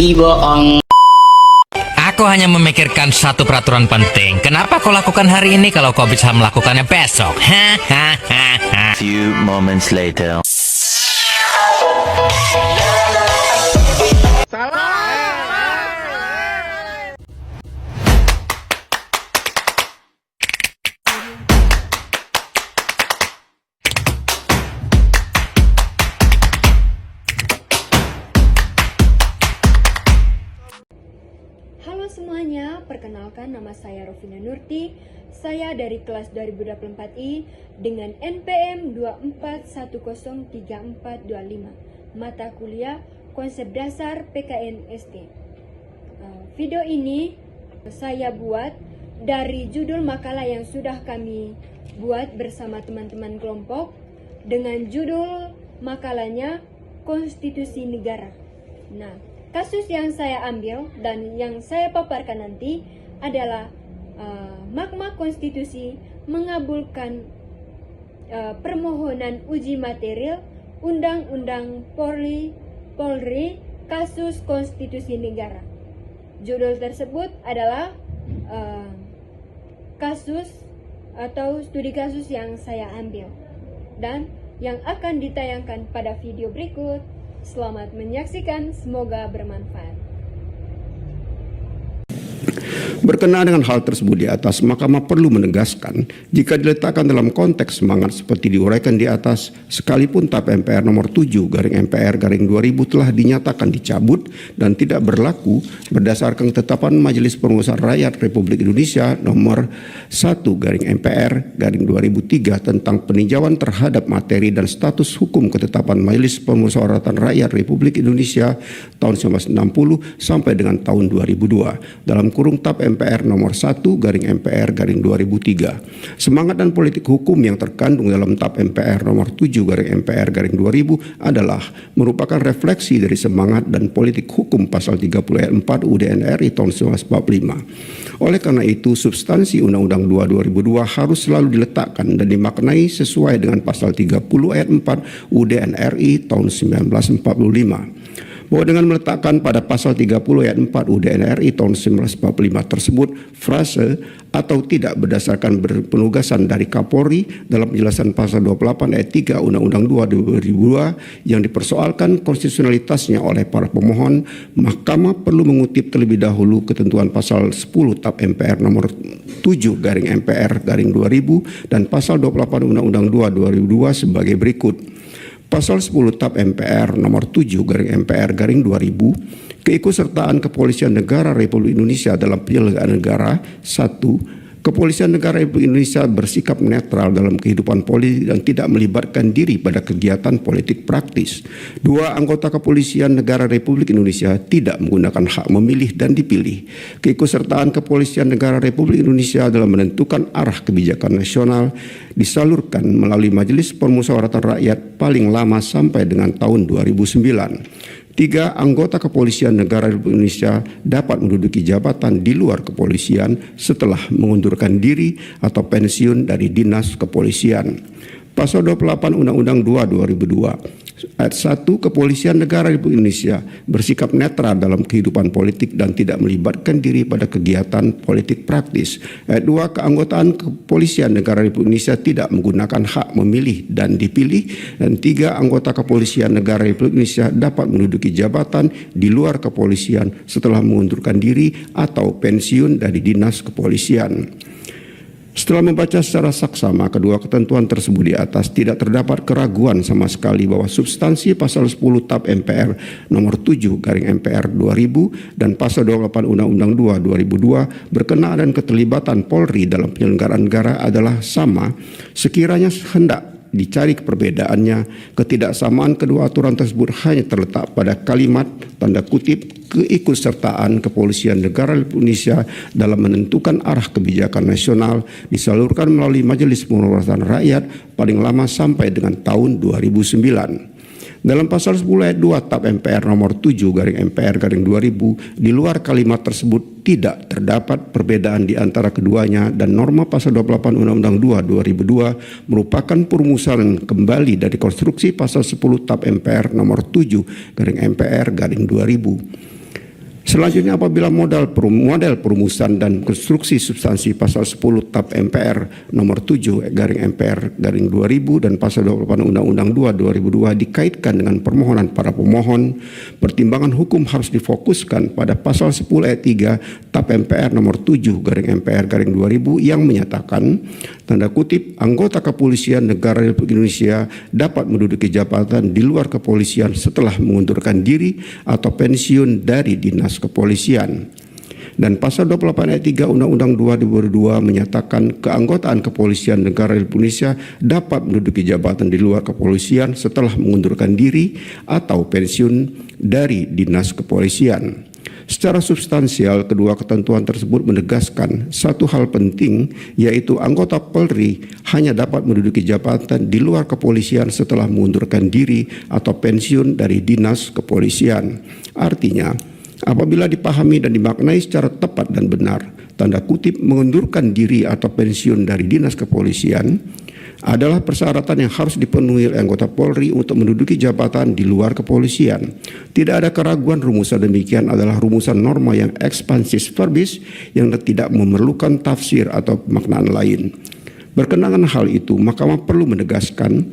Iboong. Aku hanya memikirkan satu peraturan penting. Kenapa kau lakukan hari ini kalau kau bisa melakukannya besok? Few moments later. Halo semuanya, perkenalkan nama saya Rovina Nurti. Saya dari kelas 2024I dengan NPM 24103425, mata kuliah Konsep Dasar PKN SD. Video ini saya buat dari judul makalah yang sudah kami buat bersama teman-teman kelompok dengan judul makalahnya Konstitusi Negara. Nah, kasus yang saya ambil dan yang saya paparkan nanti adalah Mahkamah Konstitusi mengabulkan permohonan uji material Undang-Undang Polri kasus Konstitusi Negara. Judul tersebut adalah kasus atau studi kasus yang saya ambil dan yang akan ditayangkan pada video berikut. Selamat menyaksikan, semoga bermanfaat. Berkenaan dengan hal tersebut di atas, Mahkamah perlu menegaskan jika diletakkan dalam konteks semangat seperti diuraikan di atas, sekalipun TAP MPR nomor 7/MPR/2000 telah dinyatakan dicabut dan tidak berlaku berdasarkan ketetapan Majelis Permusyawaratan Rakyat Republik Indonesia nomor 1/MPR/2003 tentang peninjauan terhadap materi dan status hukum ketetapan Majelis Permusyawaratan Rakyat Republik Indonesia tahun 1960 sampai dengan tahun 2002 dalam kurung TAP MPR nomor 1/MPR/2003. Semangat dan politik hukum yang terkandung dalam TAP MPR nomor 7/MPR/2000 adalah merupakan refleksi dari semangat dan politik hukum pasal 30 ayat 4 UUD NRI tahun 1945. Oleh karena itu, substansi Undang-Undang 2 2002 harus selalu diletakkan dan dimaknai sesuai dengan pasal 30 ayat 4 UUD NRI tahun 1945. Bahwa dengan meletakkan pada pasal 30 ayat 4 UUD NRI tahun 1945 tersebut frase atau tidak berdasarkan penugasan dari Kapolri dalam penjelasan pasal 28 ayat 3 Undang-Undang 2 2002 yang dipersoalkan konstitusionalitasnya oleh para pemohon, Mahkamah perlu mengutip terlebih dahulu ketentuan pasal 10 TAP MPR nomor 7/MPR/2000 dan pasal 28 Undang-Undang 2 2002 sebagai berikut. Pasal 10 TAP MPR nomor 7/MPR/2000, keikutsertaan Kepolisian Negara Republik Indonesia dalam penyelenggaraan negara. 1. Kepolisian Negara Republik Indonesia bersikap netral dalam kehidupan politik dan tidak melibatkan diri pada kegiatan politik praktis. 2. Anggota Kepolisian Negara Republik Indonesia tidak menggunakan hak memilih dan dipilih. Keikutsertaan Kepolisian Negara Republik Indonesia dalam menentukan arah kebijakan nasional disalurkan melalui Majelis Permusyawaratan Rakyat paling lama sampai dengan tahun 2009. 3. Anggota Kepolisian Negara Republik Indonesia dapat menduduki jabatan di luar kepolisian setelah mengundurkan diri atau pensiun dari dinas kepolisian. Pasal 28 Undang-Undang 2 2002 Ayat 1, Kepolisian Negara Republik Indonesia bersikap netral dalam kehidupan politik dan tidak melibatkan diri pada kegiatan politik praktis. Ayat 2, keanggotaan Kepolisian Negara Republik Indonesia tidak menggunakan hak memilih dan dipilih. Dan 3, anggota Kepolisian Negara Republik Indonesia dapat menduduki jabatan di luar kepolisian setelah mengundurkan diri atau pensiun dari dinas kepolisian. Setelah membaca secara saksama kedua ketentuan tersebut di atas, tidak terdapat keraguan sama sekali bahwa substansi pasal 10 TAP MPR nomor 7/MPR/2000 dan pasal 28 Undang-Undang 2 2002 berkenaan dan keterlibatan Polri dalam penyelenggaraan negara adalah sama. Sekiranya hendak dicari perbedaannya, ketidaksamaan kedua aturan tersebut hanya terletak pada kalimat tanda kutip keikutsertaan Kepolisian Negara Republik Indonesia dalam menentukan arah kebijakan nasional disalurkan melalui Majelis Permusyawaratan Rakyat paling lama sampai dengan tahun 2009. Dalam pasal 10 ayat 2 TAP MPR nomor 7/MPR/2000, di luar kalimat tersebut tidak terdapat perbedaan di antara keduanya dan norma pasal 28 Undang-Undang 2 2002 merupakan perumusan kembali dari konstruksi pasal 10 TAP MPR nomor 7/MPR/2000. Selanjutnya, apabila model perumusan dan konstruksi substansi pasal 10 TAP MPR nomor 7 garing MPR garing 2000 dan pasal 28 Undang-Undang 2 2002 dikaitkan dengan permohonan para pemohon, pertimbangan hukum harus difokuskan pada pasal 10 ayat 3 TAP MPR nomor 7 garing MPR garing 2000 yang menyatakan, tanda kutip, anggota kepolisian negara Republik Indonesia dapat menduduki jabatan di luar kepolisian setelah mengundurkan diri atau pensiun dari dinas kepolisian. Dan pasal 28 ayat 3 Undang-Undang 2 2002 menyatakan keanggotaan kepolisian negara Republik Indonesia dapat menduduki jabatan di luar kepolisian setelah mengundurkan diri atau pensiun dari dinas kepolisian. Secara substansial, kedua ketentuan tersebut menegaskan satu hal penting, yaitu anggota Polri hanya dapat menduduki jabatan di luar kepolisian setelah mengundurkan diri atau pensiun dari dinas kepolisian. Artinya, apabila dipahami dan dimaknai secara tepat dan benar, tanda kutip mengundurkan diri atau pensiun dari dinas kepolisian adalah persyaratan yang harus dipenuhi oleh anggota Polri untuk menduduki jabatan di luar kepolisian. Tidak ada keraguan rumusan demikian adalah rumusan norma yang expansis verbis yang tidak memerlukan tafsir atau pemaknaan lain. Berkenaan hal itu, Mahkamah perlu menegaskan,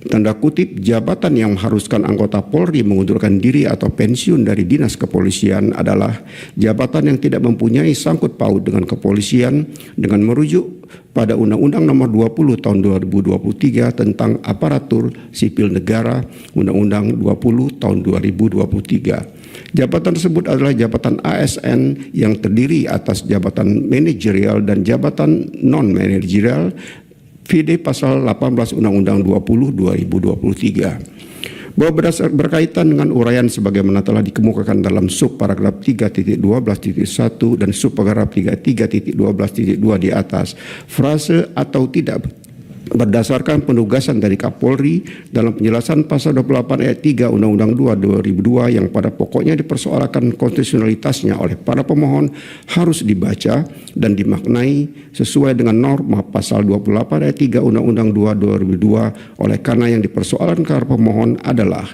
tanda kutip, jabatan yang mengharuskan anggota Polri mengundurkan diri atau pensiun dari dinas kepolisian adalah jabatan yang tidak mempunyai sangkut paut dengan kepolisian dengan merujuk pada Undang-Undang Nomor 20 Tahun 2023 tentang Aparatur Sipil Negara, Undang-Undang 20 Tahun 2023. Jabatan tersebut adalah jabatan ASN yang terdiri atas jabatan manajerial dan jabatan non-manajerial VD pasal 18 Undang-Undang 20 2023. Bahwa berkaitan dengan uraian sebagaimana telah dikemukakan dalam sub paragraf 3.12.1 dan sub paragraf 3.12.2 di atas, frase atau tidak berdasarkan penugasan dari Kapolri dalam penjelasan pasal 28 ayat 3 Undang-Undang 2 2002 yang pada pokoknya dipersoalkan konstitusionalitasnya oleh para pemohon harus dibaca dan dimaknai sesuai dengan norma pasal 28 ayat 3 Undang-Undang 2 2002 oleh karena yang dipersoalkan para pemohon adalah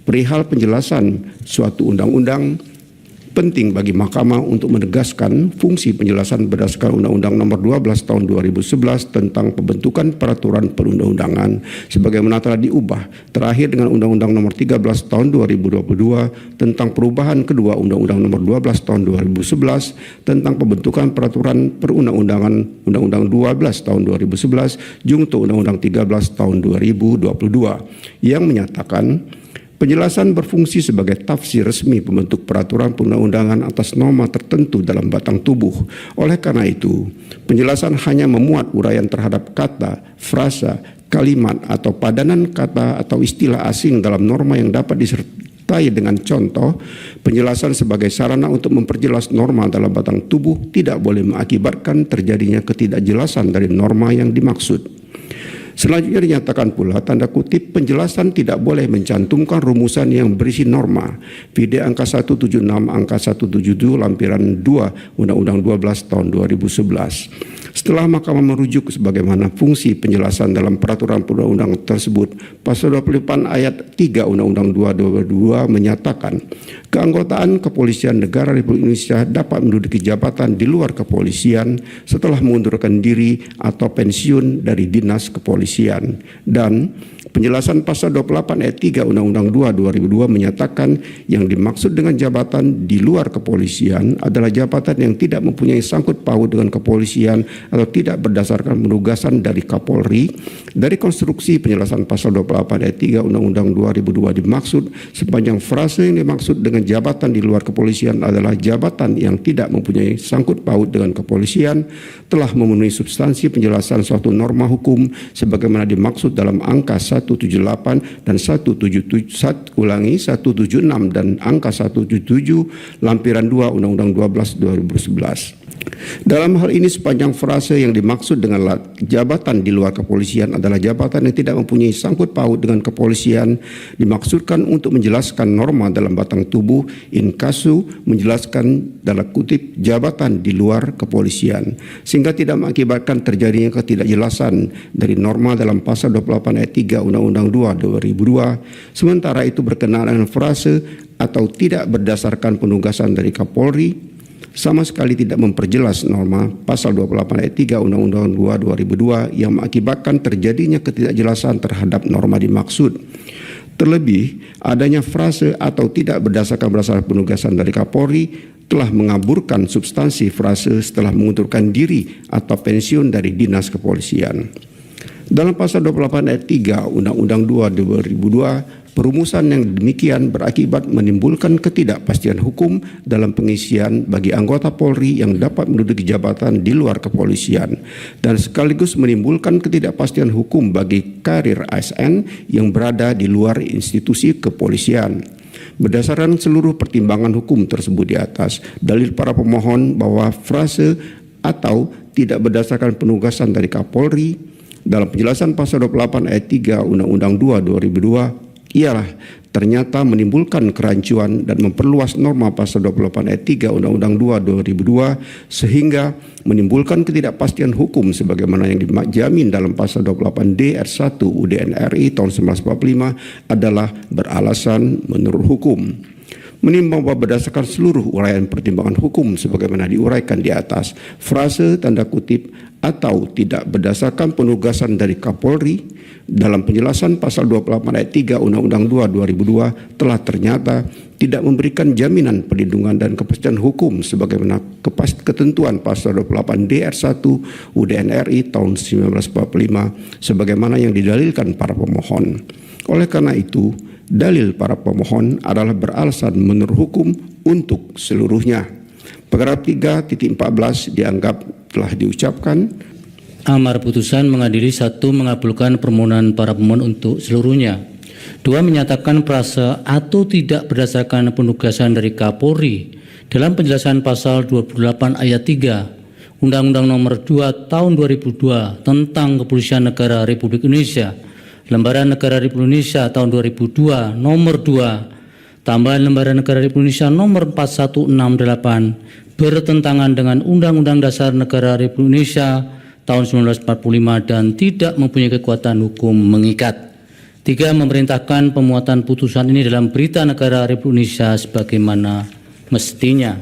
perihal penjelasan suatu undang-undang. Penting bagi Mahkamah untuk menegaskan fungsi penjelasan berdasarkan Undang-Undang Nomor 12 Tahun 2011 tentang pembentukan peraturan perundang-undangan sebagaimana telah diubah terakhir dengan Undang-Undang Nomor 13 Tahun 2022 tentang perubahan kedua Undang-Undang Nomor 12 Tahun 2011 tentang pembentukan peraturan perundang-undangan Undang-Undang 12 Tahun 2011 jungto Undang-Undang 13 Tahun 2022 yang menyatakan penjelasan berfungsi sebagai tafsir resmi pembentuk peraturan perundang-undangan atas norma tertentu dalam batang tubuh. Oleh karena itu, penjelasan hanya memuat uraian terhadap kata, frasa, kalimat atau padanan kata atau istilah asing dalam norma yang dapat disertai dengan contoh. Penjelasan sebagai sarana untuk memperjelas norma dalam batang tubuh tidak boleh mengakibatkan terjadinya ketidakjelasan dari norma yang dimaksud. Selanjutnya dinyatakan pula, tanda kutip, penjelasan tidak boleh mencantumkan rumusan yang berisi norma VD angka 176 angka 177 lampiran 2 Undang-Undang 12 tahun 2011. Setelah Mahkamah merujuk sebagaimana fungsi penjelasan dalam peraturan perundang-undangan tersebut, pasal 28 ayat 3 Undang-Undang 2 2022 menyatakan keanggotaan kepolisian negara Republik Indonesia dapat menduduki jabatan di luar kepolisian setelah mengundurkan diri atau pensiun dari dinas kepolisian. Dan penjelasan pasal 28 ayat 3 Undang-Undang 2 2002 menyatakan yang dimaksud dengan jabatan di luar kepolisian adalah jabatan yang tidak mempunyai sangkut paut dengan kepolisian atau tidak berdasarkan penugasan dari Kapolri. Dari konstruksi penjelasan pasal 28 ayat 3 Undang-Undang 2002 dimaksud sepanjang frase yang dimaksud dengan jabatan di luar kepolisian adalah jabatan yang tidak mempunyai sangkut paut dengan kepolisian telah memenuhi substansi penjelasan suatu norma hukum sebagaimana dimaksud dalam angka 178 dan 176 dan angka 177 lampiran 2 Undang-Undang 12 2011. Dalam hal ini sepanjang frase yang dimaksud dengan jabatan di luar kepolisian adalah jabatan yang tidak mempunyai sangkut paut dengan kepolisian dimaksudkan untuk menjelaskan norma dalam batang tubuh in casu menjelaskan dalam kutip jabatan di luar kepolisian sehingga tidak mengakibatkan terjadinya ketidakjelasan dari norma dalam pasal 28 ayat 3 Undang-Undang 2 2002. Sementara itu berkenaan dengan frase atau tidak berdasarkan penugasan dari Kapolri sama sekali tidak memperjelas norma pasal 28 ayat 3 Undang-Undang 2 2002 yang mengakibatkan terjadinya ketidakjelasan terhadap norma dimaksud. Terlebih, adanya frase atau tidak berdasarkan penugasan dari Kapolri telah mengaburkan substansi frase setelah mengundurkan diri atau pensiun dari dinas kepolisian. Dalam pasal 28 ayat 3 Undang-Undang 2 2002, perumusan yang demikian berakibat menimbulkan ketidakpastian hukum dalam pengisian bagi anggota Polri yang dapat menduduki jabatan di luar kepolisian dan sekaligus menimbulkan ketidakpastian hukum bagi karir ASN yang berada di luar institusi kepolisian. Berdasarkan seluruh pertimbangan hukum tersebut di atas, dalil para pemohon bahwa frase atau tidak berdasarkan penugasan dari Kapolri dalam penjelasan pasal 28 ayat 3 Undang-Undang 2 2002 ialah ternyata menimbulkan kerancuan dan memperluas norma pasal 28 ayat 3 Undang-Undang 2 2002 sehingga menimbulkan ketidakpastian hukum sebagaimana yang dijamin dalam pasal 28D ayat 1 UDN RI tahun 1945 adalah beralasan menurut hukum. Menimbang bahwa berdasarkan seluruh uraian pertimbangan hukum sebagaimana diuraikan di atas, frase tanda kutip atau tidak berdasarkan penugasan dari Kapolri dalam penjelasan pasal 28 ayat 3 Undang-Undang 2 2002 telah ternyata tidak memberikan jaminan perlindungan dan kepastian hukum sebagaimana ketentuan pasal 28D ayat 1 UDN RI tahun 1945 sebagaimana yang didalilkan para pemohon. Oleh karena itu, dalil para pemohon adalah beralasan menurut hukum untuk seluruhnya. Paragraf 3.14 dianggap telah diucapkan. Amar putusan mengadili 1. Mengabulkan permohonan para pemohon untuk seluruhnya. 2. Menyatakan frase atau tidak berdasarkan penugasan dari Kapolri dalam penjelasan pasal 28 ayat 3 Undang-Undang Nomor 2 Tahun 2002 tentang Kepolisian Negara Republik Indonesia, Lembaran Negara Republik Indonesia tahun 2002 nomor 2 tambahan Lembaran Negara Republik Indonesia nomor 4168 bertentangan dengan Undang-Undang Dasar Negara Republik Indonesia tahun 1945 dan tidak mempunyai kekuatan hukum mengikat. 3. Memerintahkan pemuatan putusan ini dalam Berita Negara Republik Indonesia sebagaimana mestinya.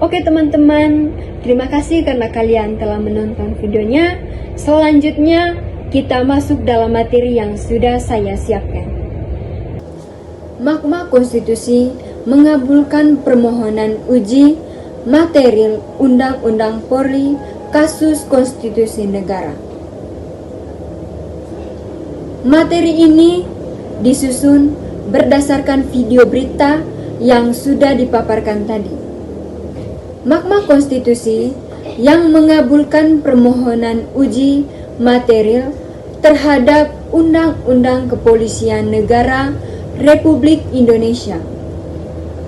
Oke teman-teman, terima kasih karena kalian telah menonton videonya. Selanjutnya kita masuk dalam materi yang sudah saya siapkan. Mahkamah Konstitusi mengabulkan permohonan uji material Undang-Undang Polri kasus konstitusi negara. Materi ini disusun berdasarkan video berita yang sudah dipaparkan tadi. Mahkamah Konstitusi yang mengabulkan permohonan uji material terhadap Undang-Undang Kepolisian Negara Republik Indonesia.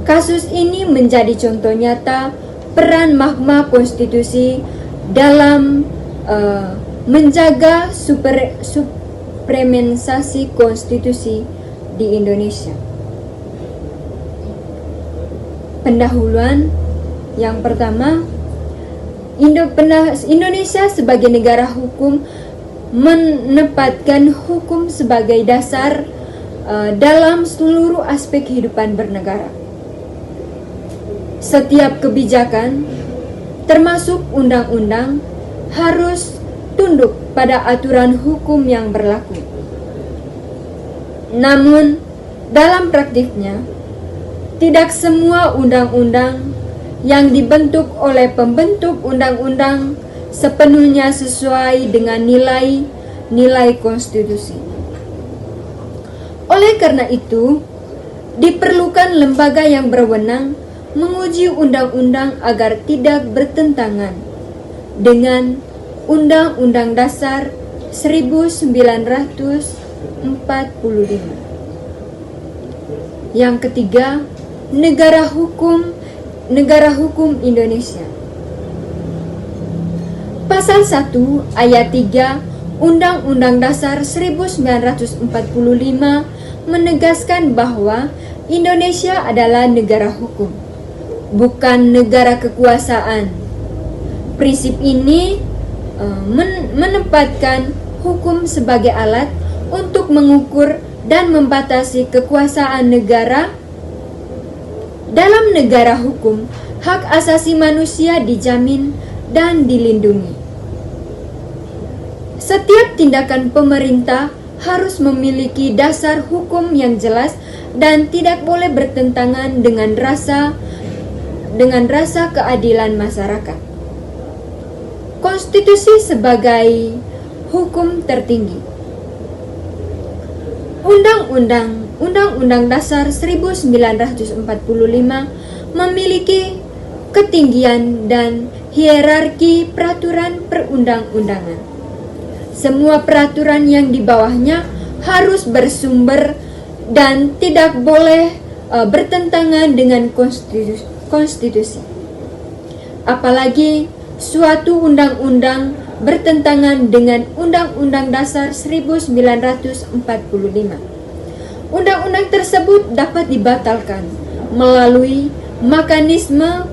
Kasus ini menjadi contoh nyata peran Mahkamah Konstitusi dalam menjaga suprematisasi konstitusi di Indonesia. Pendahuluan yang pertama, Indonesia sebagai negara hukum menempatkan hukum sebagai dasar dalam seluruh aspek kehidupan bernegara. Setiap kebijakan, termasuk undang-undang, harus tunduk pada aturan hukum yang berlaku. Namun, dalam praktiknya, tidak semua undang-undang yang dibentuk oleh pembentuk undang-undang sepenuhnya sesuai dengan nilai konstitusi. Oleh karena itu, diperlukan lembaga yang berwenang menguji undang-undang agar tidak bertentangan dengan Undang-Undang Dasar 1945. Yang ketiga, negara hukum Indonesia. Pasal 1 ayat 3 Undang-Undang Dasar 1945 menegaskan bahwa Indonesia adalah negara hukum, bukan negara kekuasaan. Prinsip ini menempatkan hukum sebagai alat untuk mengukur dan membatasi kekuasaan negara. Dalam negara hukum, hak asasi manusia dijamin dan dilindungi. Setiap tindakan pemerintah harus memiliki dasar hukum yang jelas dan tidak boleh bertentangan dengan rasa keadilan masyarakat. Konstitusi sebagai hukum tertinggi. Undang-Undang Dasar 1945 memiliki ketinggian dan hierarki peraturan perundang-undangan. Semua peraturan yang di bawahnya harus bersumber dan tidak boleh bertentangan dengan konstitusi. Apalagi suatu undang-undang bertentangan dengan Undang-Undang Dasar 1945. Undang-undang tersebut dapat dibatalkan melalui mekanisme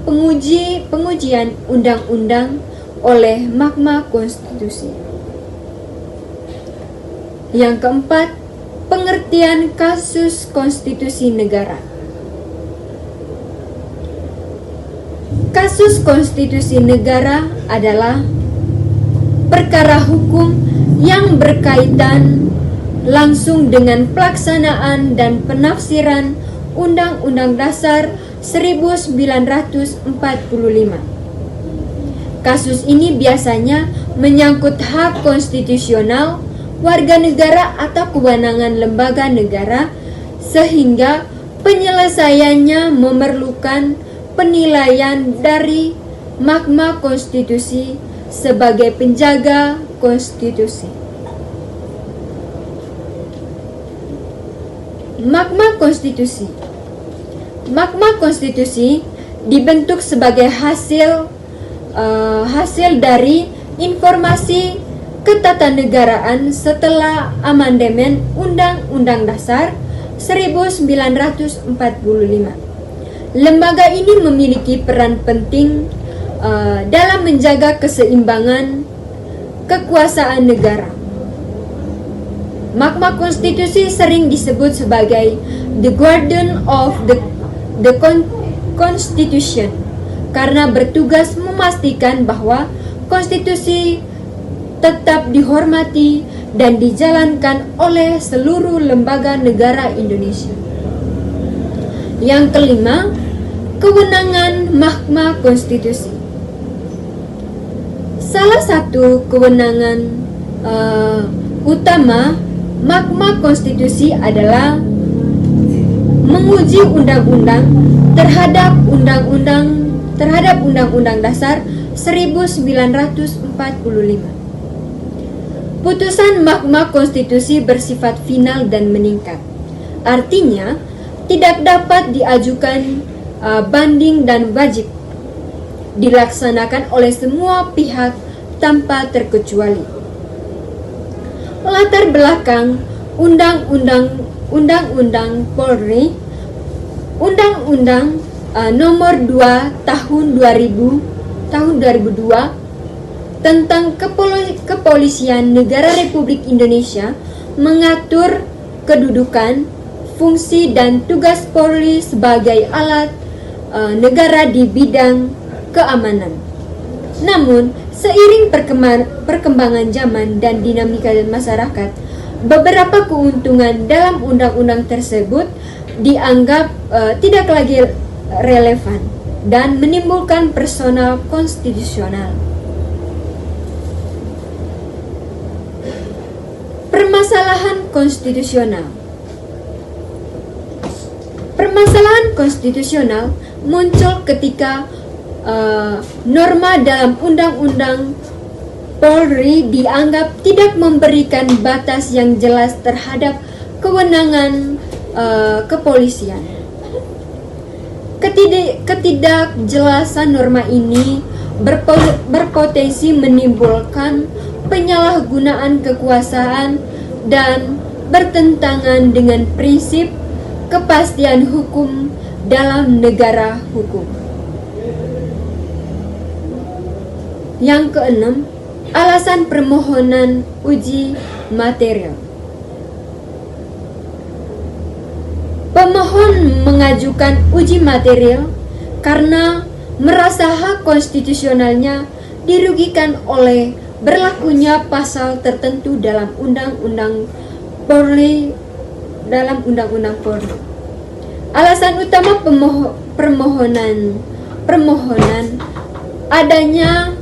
pengujian undang-undang oleh Mahkamah Konstitusi. Yang keempat, pengertian kasus konstitusi negara. Kasus konstitusi negara adalah perkara hukum yang berkaitan langsung dengan pelaksanaan dan penafsiran Undang-Undang Dasar 1945. Kasus ini biasanya menyangkut hak konstitusional warga negara atau kewenangan lembaga negara, sehingga penyelesaiannya memerlukan penilaian dari Mahkamah Konstitusi sebagai penjaga konstitusi. Mahkamah Konstitusi dibentuk sebagai hasil dari informasi ketatanegaraan setelah amandemen Undang-Undang Dasar 1945. Lembaga ini memiliki peran penting dalam menjaga keseimbangan kekuasaan negara. Mahkamah Konstitusi sering disebut sebagai the guardian of the Constitution karena bertugas memastikan bahwa konstitusi tetap dihormati dan dijalankan oleh seluruh lembaga negara Indonesia. Yang kelima, kewenangan Mahkamah Konstitusi. Salah satu kewenangan utama Mahkamah Konstitusi adalah menguji undang-undang terhadap Undang-Undang Dasar 1945. Putusan Mahkamah Konstitusi bersifat final dan meningkat. Artinya, tidak dapat diajukan banding dan wajib dilaksanakan oleh semua pihak tanpa terkecuali. Latar belakang Undang-Undang Polri, Undang-Undang Nomor 2 Tahun 2002 tentang Kepolisian Negara Republik Indonesia mengatur kedudukan, fungsi dan tugas Polri sebagai alat negara di bidang keamanan. Namun, seiring perkembangan zaman dan dinamika masyarakat, beberapa keuntungan dalam undang-undang tersebut dianggap tidak lagi relevan dan menimbulkan personal konstitusional. Permasalahan konstitusional. Permasalahan konstitusional muncul ketika norma dalam Undang-Undang Polri dianggap tidak memberikan batas yang jelas terhadap kewenangan kepolisian. Ketidakjelasan norma ini berpotensi menimbulkan penyalahgunaan kekuasaan dan bertentangan dengan prinsip kepastian hukum dalam negara hukum. Yang keenam, alasan permohonan uji material. Pemohon mengajukan uji material karena merasa hak konstitusionalnya dirugikan oleh berlakunya pasal tertentu dalam Undang-Undang Polri. Alasan utama permohonan adanya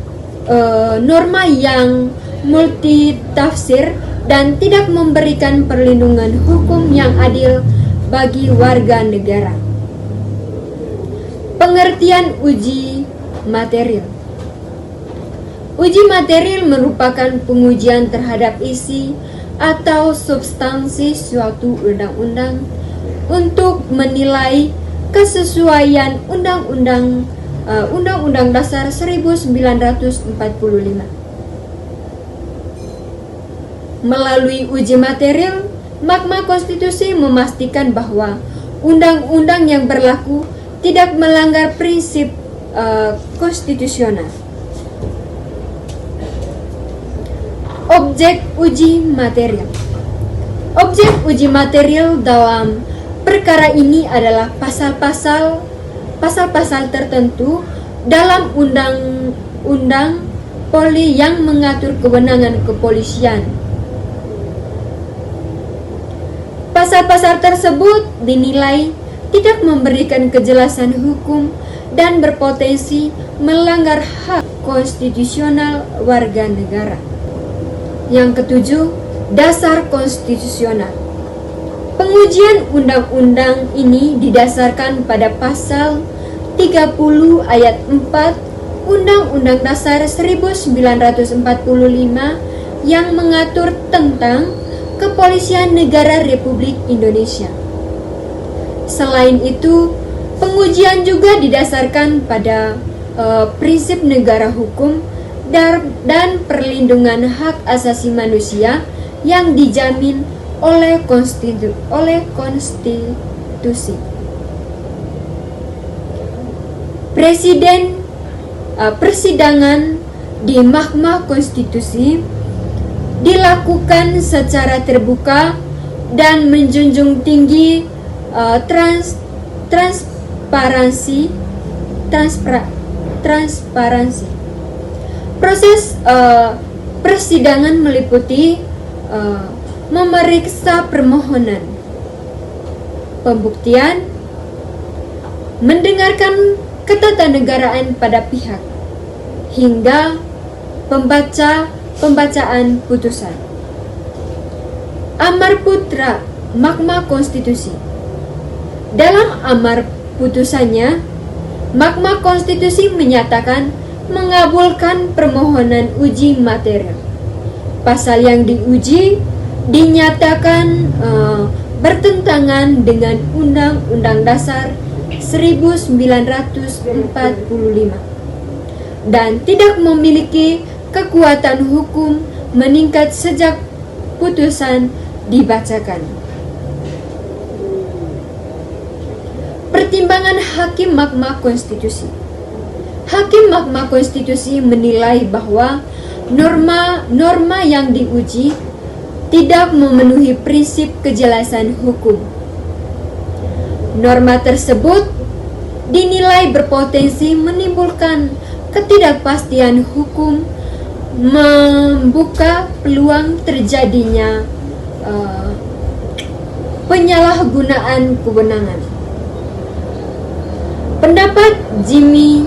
norma yang multitafsir dan tidak memberikan perlindungan hukum yang adil bagi warga negara. Pengertian uji material. Uji material merupakan pengujian terhadap isi atau substansi suatu undang-undang untuk menilai kesesuaian Undang-Undang Dasar 1945. Melalui uji material, Mahkamah Konstitusi memastikan bahwa undang-undang yang berlaku tidak melanggar prinsip konstitusional. Objek uji material. Objek uji material dalam perkara ini adalah pasal-pasal tertentu dalam Undang-Undang Polri yang mengatur kewenangan kepolisian. Pasal-pasal tersebut dinilai tidak memberikan kejelasan hukum dan berpotensi melanggar hak konstitusional warga negara. Yang ketujuh, dasar konstitusional. Pengujian undang-undang ini didasarkan pada pasal 30 ayat 4 Undang-Undang Dasar 1945 yang mengatur tentang Kepolisian Negara Republik Indonesia. Selain itu, pengujian juga didasarkan pada prinsip negara hukum dan perlindungan hak asasi manusia yang dijamin oleh konstitusi. Persidangan di Mahkamah Konstitusi dilakukan secara terbuka dan menjunjung tinggi transparansi. Proses persidangan meliputi memeriksa permohonan, pembuktian, mendengarkan ketatanegaraan pada pihak, hingga pembacaan putusan. Amar putra Mahkamah Konstitusi. Dalam amar putusannya, Mahkamah Konstitusi menyatakan mengabulkan permohonan uji material. Pasal yang diuji dinyatakan bertentangan dengan Undang-Undang Dasar 1945 dan tidak memiliki kekuatan hukum meningkat sejak putusan dibacakan. Pertimbangan Hakim Mahkamah Konstitusi. Hakim Mahkamah Konstitusi menilai bahwa norma yang diuji tidak memenuhi prinsip kejelasan hukum. Norma tersebut dinilai berpotensi menimbulkan ketidakpastian hukum, membuka peluang terjadinya penyalahgunaan kewenangan. Pendapat Jimmy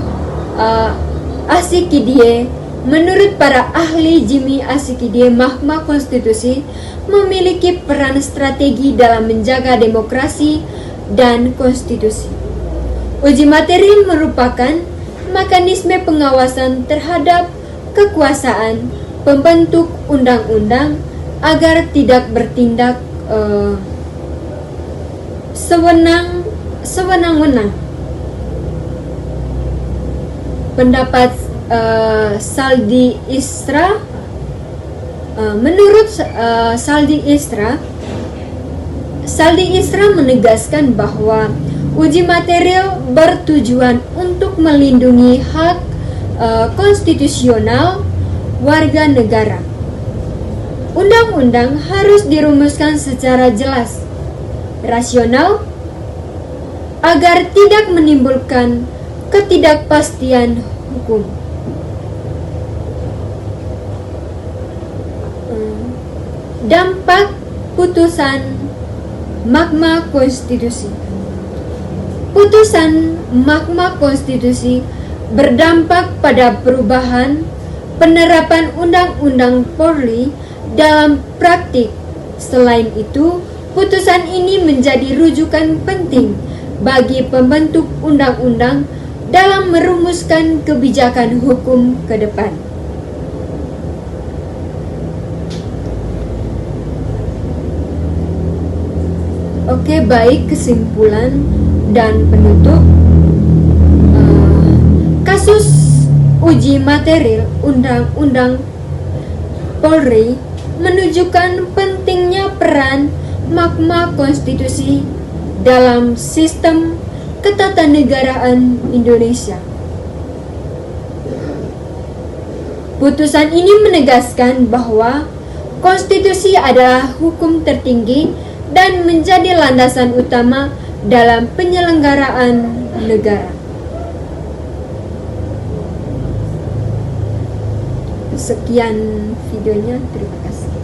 Asikidie. Menurut para ahli, Jimmy Asikidie, Mahkamah Konstitusi memiliki peran strategi dalam menjaga demokrasi dan konstitusi. Uji material merupakan mekanisme pengawasan terhadap kekuasaan pembentuk undang-undang agar tidak bertindak sewenang-wenang. Pendapat Saldi Isra. Menurut Saldi Isra menegaskan bahwa uji material bertujuan untuk melindungi hak konstitusional warga negara. Undang-undang harus dirumuskan secara jelas, rasional, agar tidak menimbulkan ketidakpastian hukum. Dampak putusan Mahkamah Konstitusi. Putusan Mahkamah Konstitusi berdampak pada perubahan penerapan Undang-Undang Polri dalam praktik. Selain itu, putusan ini menjadi rujukan penting bagi pembentuk undang-undang dalam merumuskan kebijakan hukum ke depan. Oke, baik, kesimpulan dan penutup. Kasus uji material Undang-Undang Polri menunjukkan pentingnya peran Mahkamah Konstitusi dalam sistem ketatanegaraan Indonesia. Putusan ini menegaskan bahwa konstitusi adalah hukum tertinggi dan menjadi landasan utama dalam penyelenggaraan negara. Sekian videonya, terima kasih.